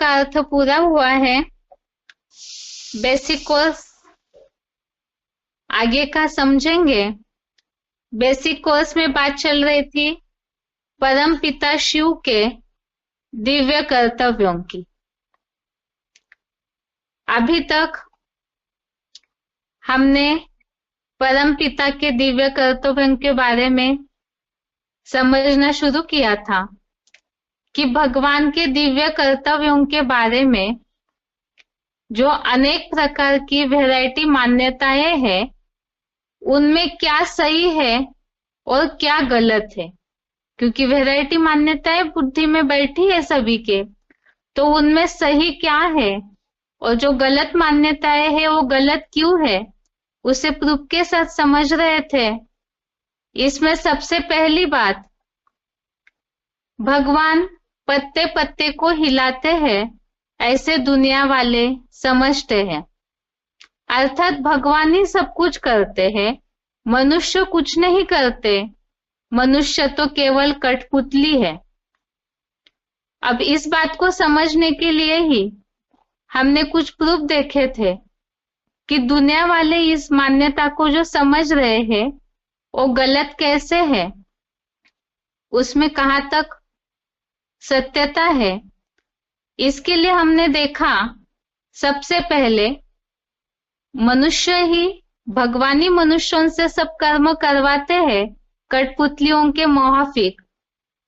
का अर्थ पूरा हुआ है। बेसिक कोर्स आगे का समझेंगे। बेसिक कोर्स में बात चल रही थी परम पिता शिव के दिव्य कर्तव्यों की। अभी तक हमने परम पिता के दिव्य कर्तव्यों के बारे में समझना शुरू किया था कि भगवान के दिव्य कर्तव्यों के बारे में जो अनेक प्रकार की वैरायटी मान्यताएं हैं, उनमें क्या सही है और क्या गलत है। क्योंकि वैरायटी मान्यताएं बुद्धि में बैठी है सभी के, तो उनमें सही क्या है और जो गलत मान्यताएं है वो गलत क्यों है, उसे प्रूफ के साथ समझ रहे थे। इसमें सबसे पहली बात, भगवान पत्ते पत्ते को हिलाते हैं ऐसे दुनिया वाले समझते हैं, अर्थात भगवान ही सब कुछ करते हैं, मनुष्य कुछ नहीं करते, मनुष्य तो केवल कठपुतली है। अब इस बात को समझने के लिए ही हमने कुछ प्रूफ देखे थे कि दुनिया वाले इस मान्यता को जो समझ रहे हैं वो गलत कैसे है, उसमें कहां तक सत्यता है। इसके लिए हमने देखा सबसे पहले मनुष्य ही भगवानी मनुष्यों से सब कर्म करवाते हैं कठपुतलियों के मुआफिक,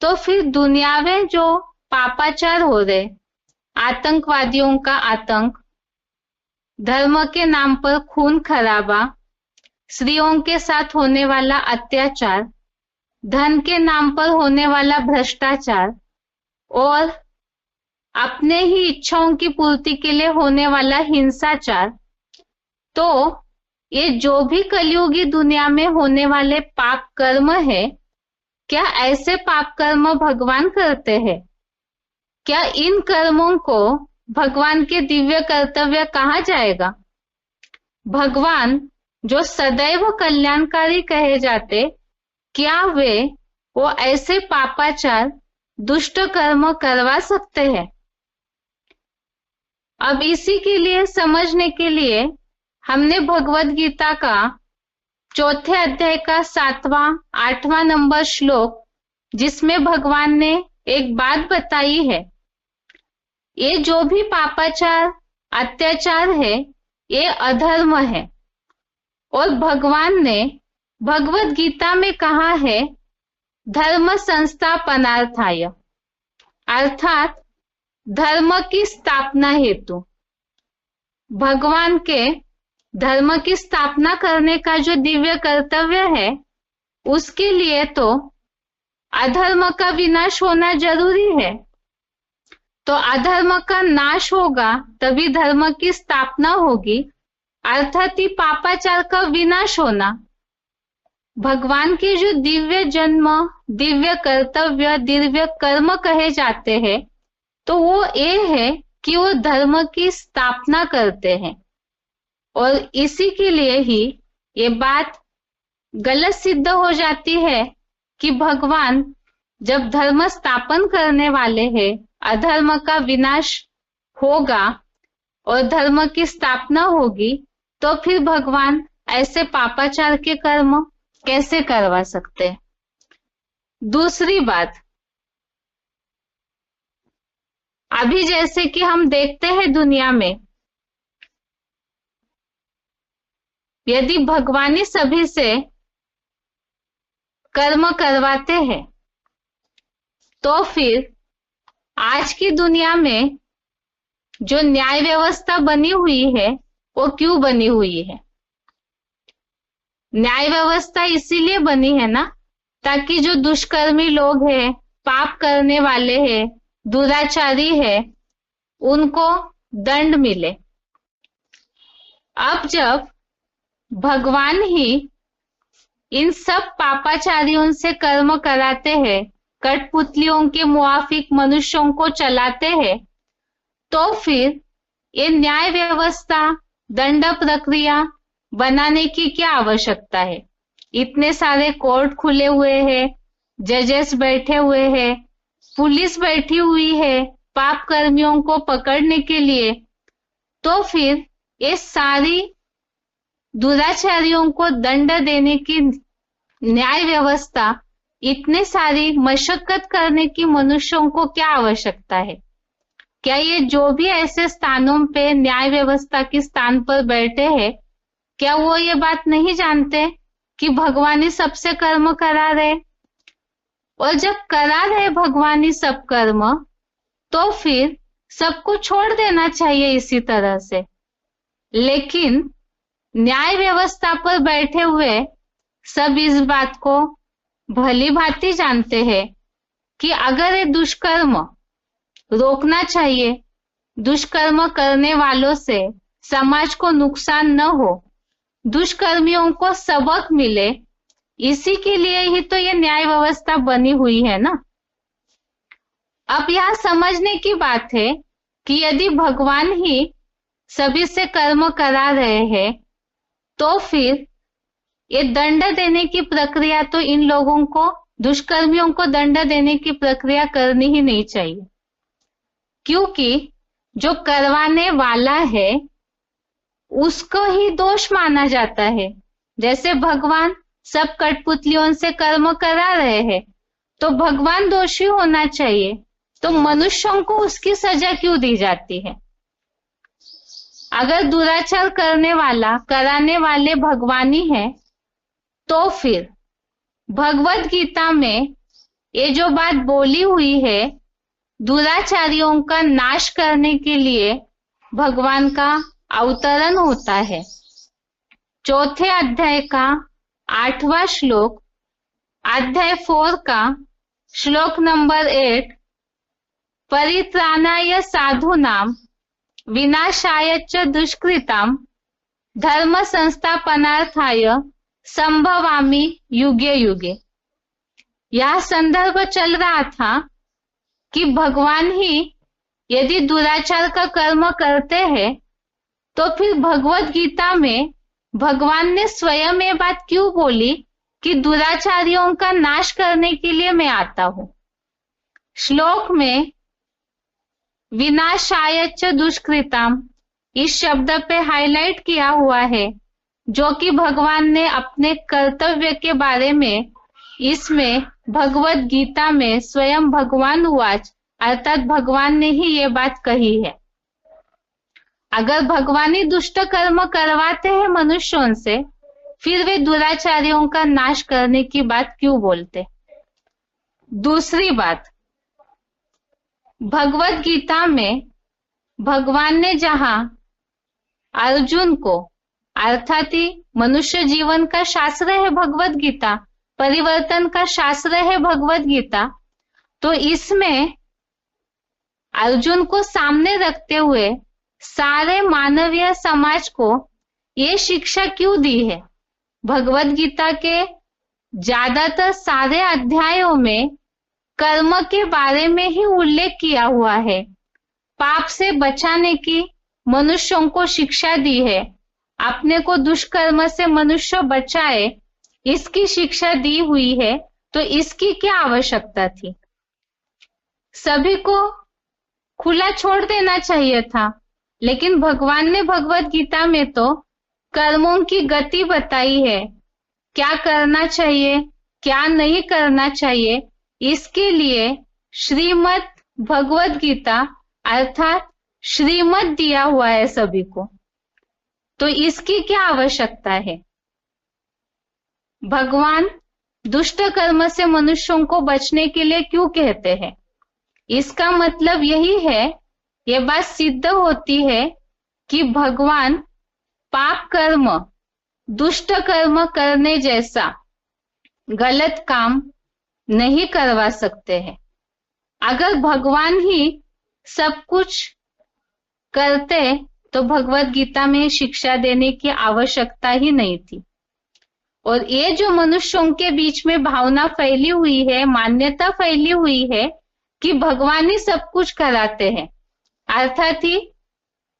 तो फिर दुनिया में जो पापाचार हो रहे, आतंकवादियों का आतंक, धर्म के नाम पर खून खराबा, स्त्रियों के साथ होने वाला अत्याचार, धन के नाम पर होने वाला भ्रष्टाचार और अपने ही इच्छाओं की पूर्ति के लिए होने वाला हिंसाचार, तो ये जो भी कलयुगी दुनिया में होने वाले पाप कर्म है, क्या ऐसे पाप कर्म भगवान करते हैं? क्या इन कर्मों को भगवान के दिव्य कर्तव्य कहा जाएगा? भगवान जो सदैव कल्याणकारी कहे जाते, क्या वो ऐसे पापाचार दुष्ट कर्म करवा सकते हैं? अब इसी के लिए समझने के लिए हमने भगवद गीता का चौथे अध्याय का 7वां 8वां नंबर श्लोक, जिसमें भगवान ने एक बात बताई है, ये जो भी पापाचार अत्याचार है ये अधर्म है। और भगवान ने भगवद गीता में कहा है धर्म संस्थापनार्थाय, अर्थात धर्म की स्थापना हेतु। भगवान के धर्म की स्थापना करने का जो दिव्य कर्तव्य है, उसके लिए तो अधर्म का विनाश होना जरूरी है। तो अधर्म का नाश होगा तभी धर्म की स्थापना होगी, अर्थात ही पापाचार का विनाश होना। भगवान के जो दिव्य जन्म, दिव्य कर्तव्य, दिव्य कर्म कहे जाते हैं, तो वो ये है कि वो धर्म की स्थापना करते हैं। और इसी के लिए ही ये बात गलत सिद्ध हो जाती है कि भगवान जब धर्म स्थापन करने वाले हैं, अधर्म का विनाश होगा और धर्म की स्थापना होगी, तो फिर भगवान ऐसे पापाचार के कर्म कैसे करवा सकते हैं? दूसरी बात, अभी जैसे कि हम देखते हैं दुनिया में, यदि भगवान ही सभी से कर्म करवाते हैं, तो फिर आज की दुनिया में जो न्याय व्यवस्था बनी हुई है वो क्यों बनी हुई है? न्याय व्यवस्था इसीलिए बनी है ना, ताकि जो दुष्कर्मी लोग हैं, पाप करने वाले हैं, दुराचारी है, उनको दंड मिले। अब जब भगवान ही इन सब पापाचारियों से कर्म कराते हैं, कठपुतलियों के मुआफिक मनुष्यों को चलाते हैं, तो फिर ये न्याय व्यवस्था, दंड प्रक्रिया बनाने की क्या आवश्यकता है? इतने सारे कोर्ट खुले हुए हैं, जजेस बैठे हुए हैं, पुलिस बैठी हुई है, पाप कर्मियों को पकड़ने के लिए, तो फिर ये सारी दुराचारियों को दंड देने की न्याय व्यवस्था, इतने सारी मशक्कत करने की मनुष्यों को क्या आवश्यकता है? क्या ये जो भी ऐसे स्थानों पे न्याय व्यवस्था के स्थान पर बैठे हैं, क्या वो ये बात नहीं जानते कि भगवान ही सबसे कर्म करा रहे? और जब करा रहे भगवान ही सब कर्म, तो फिर सबको छोड़ देना चाहिए इसी तरह से। लेकिन न्याय व्यवस्था पर बैठे हुए सब इस बात को भली भांति जानते हैं कि अगर ये दुष्कर्म रोकना चाहिए, दुष्कर्म करने वालों से समाज को नुकसान न हो, दुष्कर्मियों को सबक मिले, इसी के लिए ही तो ये न्याय व्यवस्था बनी हुई है ना। अब यह समझने की बात है कि यदि भगवान ही सभी से कर्म करा रहे हैं, तो फिर ये दंड देने की प्रक्रिया तो इन लोगों को, दुष्कर्मियों को दंड देने की प्रक्रिया करनी ही नहीं चाहिए, क्योंकि जो करवाने वाला है उसको ही दोष माना जाता है। जैसे भगवान सब कठपुतलियों से कर्म करा रहे हैं, तो भगवान दोषी होना चाहिए, तो मनुष्यों को उसकी सजा क्यों दी जाती है? अगर दुराचार करने वाला, कराने वाले भगवान ही है, तो फिर भगवत गीता में ये जो बात बोली हुई है, दुराचारियों का नाश करने के लिए भगवान का अवतरण होता है। चौथे अध्याय का 8वां श्लोक, अध्याय 4 का श्लोक नंबर 8, परित्राणाय साधूनां विनाशाय च दुष्कृतां धर्म संस्थापनार्थाय संभवामि युगे युगे। यह संदर्भ चल रहा था कि भगवान ही यदि दुराचार का कर्म करते हैं, तो फिर भगवत गीता में भगवान ने स्वयं ये बात क्यों बोली कि दुराचारियों का नाश करने के लिए मैं आता हूं। श्लोक में विनाशाय च दुष्कृताम इस शब्द पे हाईलाइट किया हुआ है, जो कि भगवान ने अपने कर्तव्य के बारे में इसमें भगवत गीता में स्वयं भगवान उवाच, अर्थात भगवान ने ही ये बात कही है। अगर भगवान ही दुष्ट कर्म करवाते हैं मनुष्यों से, फिर वे दुराचारियों का नाश करने की बात क्यों बोलते? दूसरी बात, भगवत गीता में भगवान ने जहां अर्जुन को, अर्थात ही मनुष्य जीवन का शास्त्र है भगवत गीता, परिवर्तन का शास्त्र है भगवत गीता, तो इसमें अर्जुन को सामने रखते हुए सारे मानवीय समाज को ये शिक्षा क्यों दी है? भगवत गीता के ज्यादातर सारे अध्यायों में कर्म के बारे में ही उल्लेख किया हुआ है। पाप से बचाने की मनुष्यों को शिक्षा दी है, अपने को दुष्कर्म से मनुष्य बचाए, इसकी शिक्षा दी हुई है, तो इसकी क्या आवश्यकता थी? सभी को खुला छोड़ देना चाहिए था, लेकिन भगवान ने भगवत गीता में तो कर्मों की गति बताई है, क्या करना चाहिए, क्या नहीं करना चाहिए। इसके लिए श्रीमद् भगवत गीता अर्थात श्रीमद् दिया हुआ है सभी को, तो इसकी क्या आवश्यकता है? भगवान दुष्ट कर्म से मनुष्यों को बचने के लिए क्यों कहते हैं? इसका मतलब यही है, यह बात सिद्ध होती है कि भगवान पाप कर्म, दुष्ट कर्म करने जैसा गलत काम नहीं करवा सकते हैं। अगर भगवान ही सब कुछ करते तो भगवत गीता में शिक्षा देने की आवश्यकता ही नहीं थी। और ये जो मनुष्यों के बीच में भावना फैली हुई है, मान्यता फैली हुई है कि भगवान ही सब कुछ कराते हैं, अर्थात ही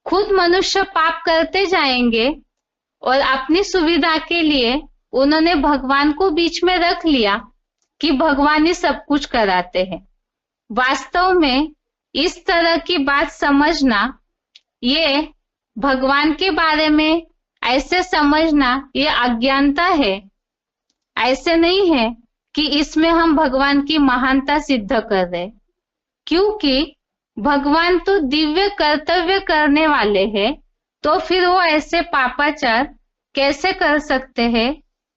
खुद मनुष्य पाप करते जाएंगे और अपनी सुविधा के लिए उन्होंने भगवान को बीच में रख लिया कि भगवान ही सब कुछ कराते हैं। वास्तव में इस तरह की बात समझना, ये भगवान के बारे में ऐसे समझना, ये अज्ञानता है। ऐसे नहीं है कि इसमें हम भगवान की महानता सिद्ध कर रहे, क्योंकि भगवान तो दिव्य कर्तव्य करने वाले हैं, तो फिर वो ऐसे पापाचार कैसे कर सकते हैं?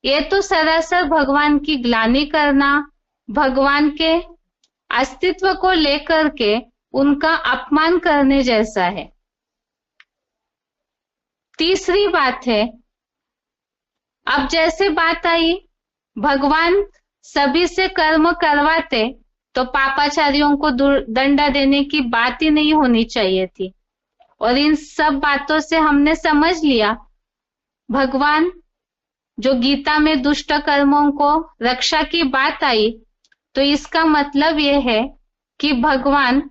ये तो सरासर भगवान की ग्लानि करना, भगवान के अस्तित्व को लेकर के उनका अपमान करने जैसा है। तीसरी बात है, अब जैसे बात आई भगवान सभी से कर्म करवाते तो पापाचारियों को दंड देने की बात ही नहीं होनी चाहिए थी। और इन सब बातों से हमने समझ लिया भगवान जो गीता में दुष्ट कर्मों को रक्षा की बात आई, तो इसका मतलब यह है कि भगवान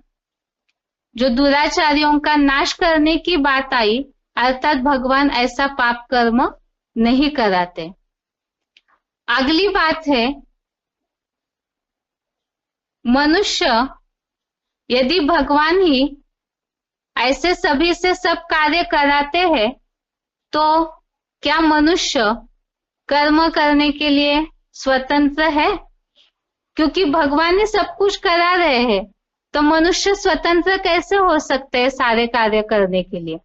जो दुराचारियों का नाश करने की बात आई, अर्थात भगवान ऐसा पाप कर्म नहीं कराते। अगली बात है, मनुष्य यदि भगवान ही ऐसे सभी से सब कार्य कराते हैं, तो क्या मनुष्य कर्म करने के लिए स्वतंत्र है? क्योंकि भगवान ही सब कुछ करा रहे हैं, तो मनुष्य स्वतंत्र कैसे हो सकते हैं सारे कार्य करने के लिए?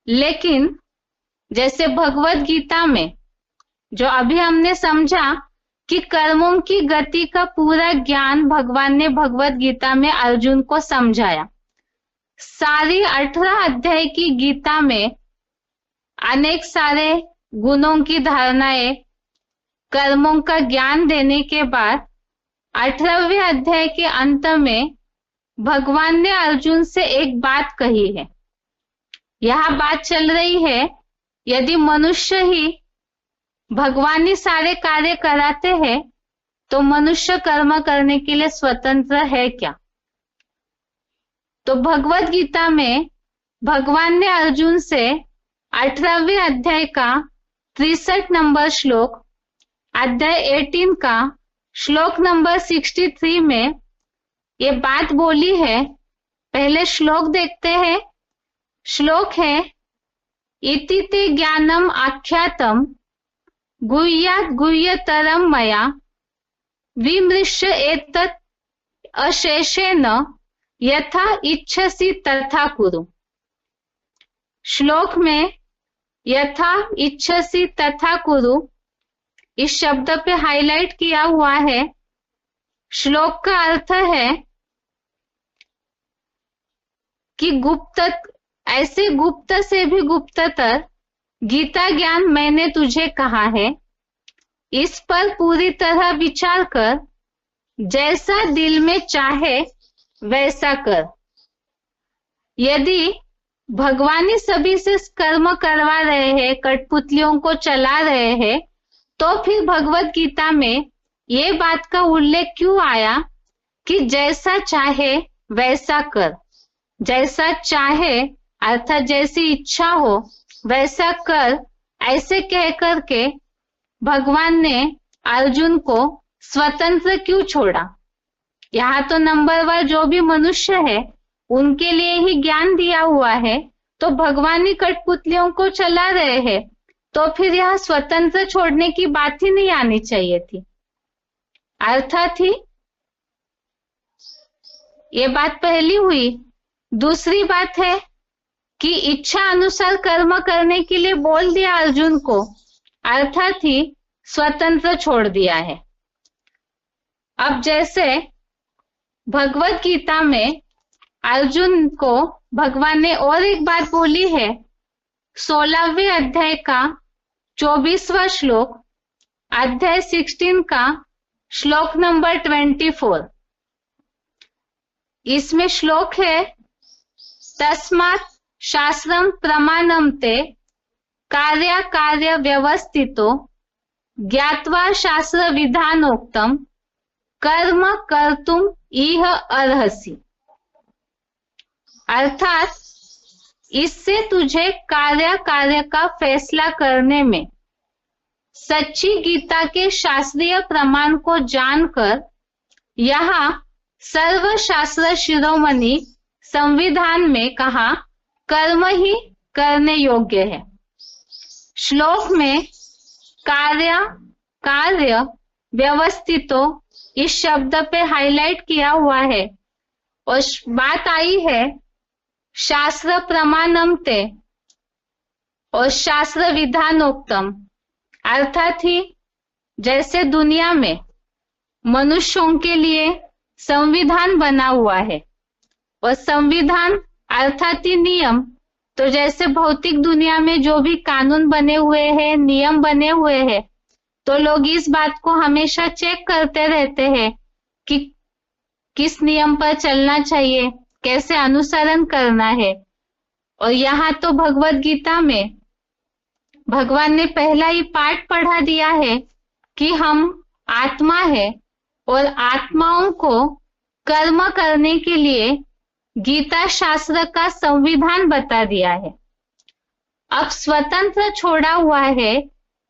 लेकिन जैसे भगवत गीता में जो अभी हमने समझा कि कर्मों की गति का पूरा ज्ञान भगवान ने भगवत गीता में अर्जुन को समझाया। सारी 18 अध्याय की गीता में अनेक सारे गुणों की धारणाएं, कर्मों का ज्ञान देने के बाद 18वें अध्याय के अंत में भगवान ने अर्जुन से एक बात कही है। यह बात चल रही है, यदि मनुष्य ही भगवान ही सारे कार्य कराते हैं, तो मनुष्य कर्म करने के लिए स्वतंत्र है क्या? तो भगवत गीता में भगवान ने अर्जुन से 18वें अध्याय का 63 नंबर श्लोक, अध्याय 18 का श्लोक नंबर 63 में ये बात बोली है। पहले श्लोक देखते हैं। श्लोक है, इति ते ज्ञानम आख्यातम गुह्यात् गुह्यतरम मया विमृश्य एतत् अशेषेण यथा इच्छसि तथा कुरु। श्लोक में यथा इच्छसि तथा कुरु इस शब्द पे हाईलाइट किया हुआ है। श्लोक का अर्थ है कि ऐसे गुप्त से भी गुप्ततर गीता ज्ञान मैंने तुझे कहा है, इस पर पूरी तरह विचार कर, जैसा दिल में चाहे वैसा कर। यदि भगवान ही सभी से कर्म करवा रहे हैं, कठपुतलियों को चला रहे हैं, तो फिर भगवत गीता में ये बात का उल्लेख क्यों आया कि जैसा चाहे वैसा कर? जैसा चाहे अर्थात जैसी इच्छा हो वैसा कर, ऐसे कह करके भगवान ने अर्जुन को स्वतंत्र क्यों छोड़ा? यहाँ तो नंबरवार जो भी मनुष्य है उनके लिए ही ज्ञान दिया हुआ है, तो भगवान ही कठपुतलियों को चला रहे हैं, तो फिर यह स्वतंत्र छोड़ने की बात ही नहीं आनी चाहिए थी। अर्थात ही ये बात पहली हुई। दूसरी बात है कि इच्छा अनुसार कर्म करने के लिए बोल दिया अर्जुन को, अर्थात ही स्वतंत्र छोड़ दिया है। अब जैसे भगवत गीता में अर्जुन को भगवान ने और एक बात बोली है, 16वें अध्याय का 24वां श्लोक, अध्याय 16 का श्लोक नंबर 24। इसमें श्लोक है, तस्मात् शास्त्रम प्रमाणम ते कार्य कार्य व्यवस्थितो ज्ञात्वा शास्त्र विधानोक्तम कर्म कर्तुम इह अर्हसि। अर्थात इससे तुझे कार्य कार्य का फैसला करने में सच्ची गीता के शास्त्रीय प्रमाण को जानकर यहाँ सर्वशास्त्र शिरोमणि संविधान में कहा कर्म ही करने योग्य है। श्लोक में कार्य कार्य व्यवस्थितो इस शब्द पे हाईलाइट किया हुआ है और बात आई है शास्त्र प्रमाणम ते और शास्त्र विधानोक्तम, अर्थात ही जैसे दुनिया में मनुष्यों के लिए संविधान बना हुआ है और संविधान अर्थात ही नियम, तो जैसे भौतिक दुनिया में जो भी कानून बने हुए हैं, नियम बने हुए हैं, तो लोग इस बात को हमेशा चेक करते रहते हैं कि किस नियम पर चलना चाहिए, कैसे अनुसरण करना है। और यहाँ तो भगवत गीता में भगवान ने पहला ही पाठ पढ़ा दिया है कि हम आत्मा है और आत्माओं को कर्म करने के लिए गीता शास्त्र का संविधान बता दिया है। अब स्वतंत्र छोड़ा हुआ है,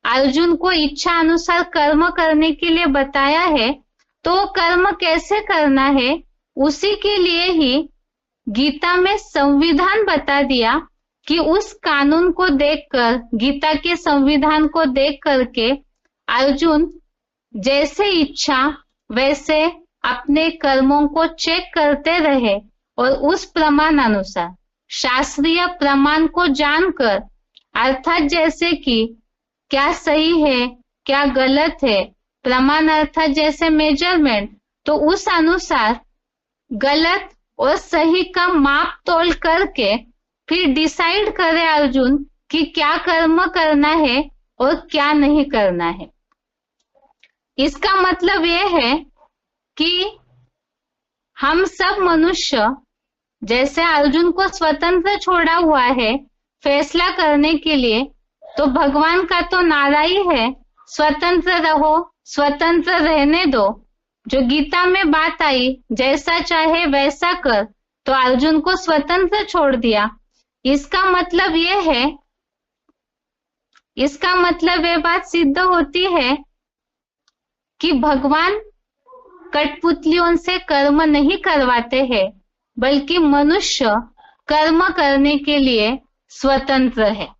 अर्जुन को इच्छा अनुसार कर्म करने के लिए बताया है, तो कर्म कैसे करना है उसी के लिए ही गीता में संविधान बता दिया कि उस कानून को देखकर, गीता के संविधान को देख करके अर्जुन जैसे इच्छा वैसे अपने कर्मों को चेक करते रहे और उस प्रमाण अनुसार शास्त्रीय प्रमाण को जानकर, अर्थात जैसे कि क्या सही है क्या गलत है, प्रमाण अर्थात जैसे मेजरमेंट, तो उस अनुसार गलत और सही का माप तोल करके फिर डिसाइड करे अर्जुन कि क्या कर्म करना है और क्या नहीं करना है। इसका मतलब यह है कि हम सब मनुष्य जैसे अर्जुन को स्वतंत्र छोड़ा हुआ है फैसला करने के लिए, तो भगवान का तो नारा ही है स्वतंत्र रहो, स्वतंत्र रहने दो। जो गीता में बात आई जैसा चाहे वैसा कर, तो अर्जुन को स्वतंत्र छोड़ दिया। इसका मतलब ये बात सिद्ध होती है कि भगवान कठपुतलियों से कर्म नहीं करवाते हैं, बल्कि मनुष्य कर्म करने के लिए स्वतंत्र है।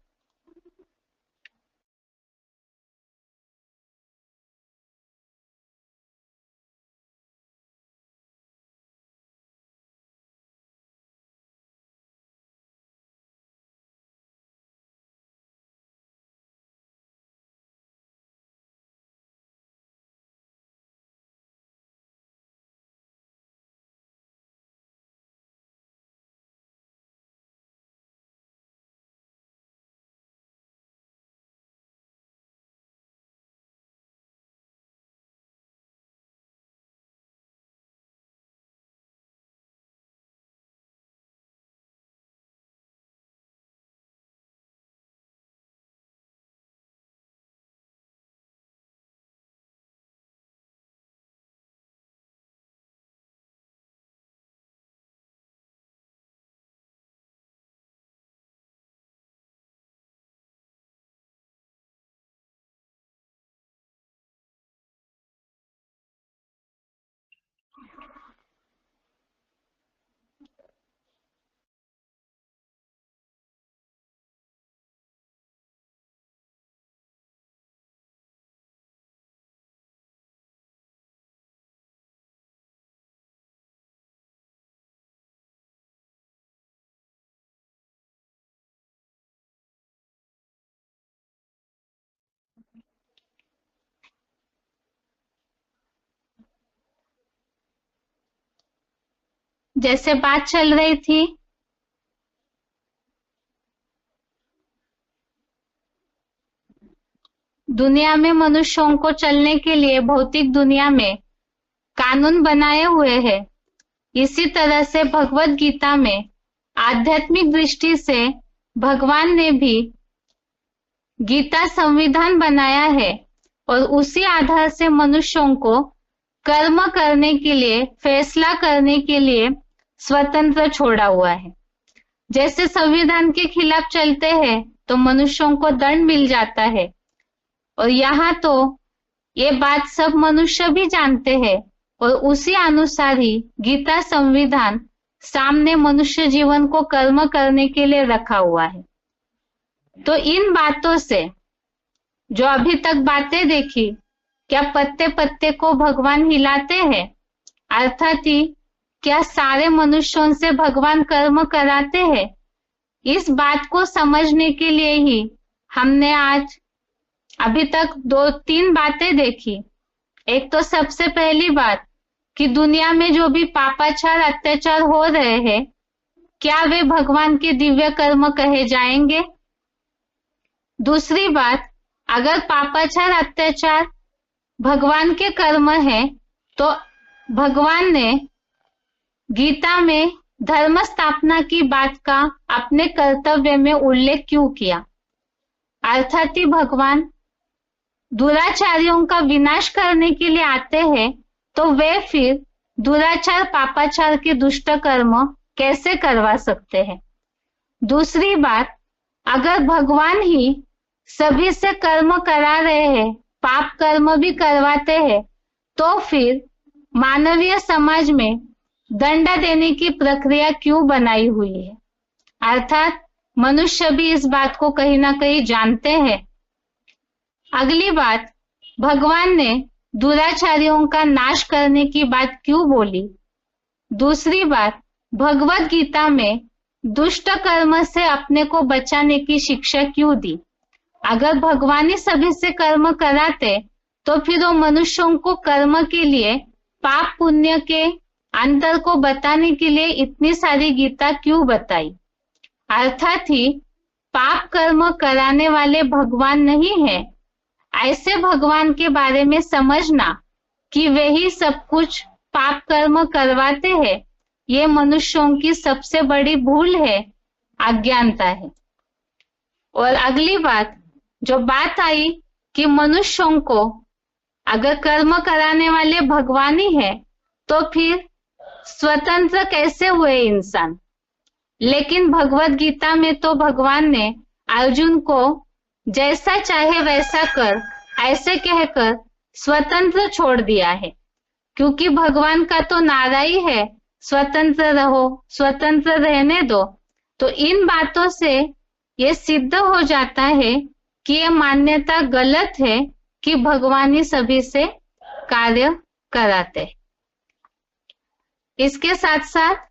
जैसे बात चल रही थी दुनिया में मनुष्यों को चलने के लिए भौतिक दुनिया में कानून बनाए हुए हैं, इसी तरह से भगवत गीता में आध्यात्मिक दृष्टि से भगवान ने भी गीता संविधान बनाया है और उसी आधार से मनुष्यों को कर्म करने के लिए, फैसला करने के लिए स्वतंत्र छोड़ा हुआ है। जैसे संविधान के खिलाफ चलते हैं तो मनुष्यों को दंड मिल जाता है, और यहाँ तो ये बात सब मनुष्य भी जानते हैं और उसी अनुसार ही गीता संविधान सामने मनुष्य जीवन को कर्म करने के लिए रखा हुआ है। तो इन बातों से जो अभी तक बातें देखी, क्या पत्ते पत्ते को भगवान हिलाते हैं, अर्थात ही क्या सारे मनुष्यों से भगवान कर्म कराते हैं, इस बात को समझने के लिए ही हमने आज अभी तक 2-3 बातें देखी। एक तो सबसे पहली बात कि दुनिया में जो भी पापाचार अत्याचार हो रहे हैं, क्या वे भगवान के दिव्य कर्म कहे जाएंगे। दूसरी बात, अगर पापाचार अत्याचार भगवान के कर्म है तो भगवान ने गीता में धर्म स्थापना की बात का अपने कर्तव्य में उल्लेख क्यों किया। अर्थात ही भगवान दुराचारियों का विनाश करने के लिए आते हैं, तो वे फिर दुराचार पापाचार के दुष्ट कर्म कैसे करवा सकते हैं। दूसरी बात, अगर भगवान ही सभी से कर्म करा रहे हैं, पाप कर्म भी करवाते हैं, तो फिर मानवीय समाज में दंड देने की प्रक्रिया क्यों बनाई हुई है। अर्थात मनुष्य भी इस बात को कहीं ना कहीं जानते हैं। अगली बात, भगवान ने दुराचारियों का नाश करने की बात क्यों बोली। दूसरी बात, भगवत गीता में दुष्ट कर्म से अपने को बचाने की शिक्षा क्यों दी। अगर भगवान ही सभी से कर्म कराते, तो फिर वो मनुष्यों को कर्म के लिए पाप पुण्य के अंतर को बताने के लिए इतनी सारी गीता क्यों बताई। अर्थात ही पाप कर्म कराने वाले भगवान नहीं है। ऐसे भगवान के बारे में समझना कि वे ही सब कुछ पाप कर्म करवाते हैं, ये मनुष्यों की सबसे बड़ी भूल है, अज्ञानता है। और अगली बात, जो बात आई कि मनुष्यों को अगर कर्म कराने वाले भगवान ही है, तो फिर स्वतंत्र कैसे हुए इंसान। लेकिन भगवत गीता में तो भगवान ने अर्जुन को जैसा चाहे वैसा कर ऐसे कहकर स्वतंत्र छोड़ दिया है, क्योंकि भगवान का तो नारा ही है स्वतंत्र रहो, स्वतंत्र रहने दो। तो इन बातों से ये सिद्ध हो जाता है कि ये मान्यता गलत है कि भगवान ही सभी से कार्य कराते। इसके साथ साथ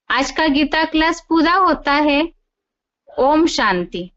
आज का गीता क्लास पूरा होता है। ओम शांति।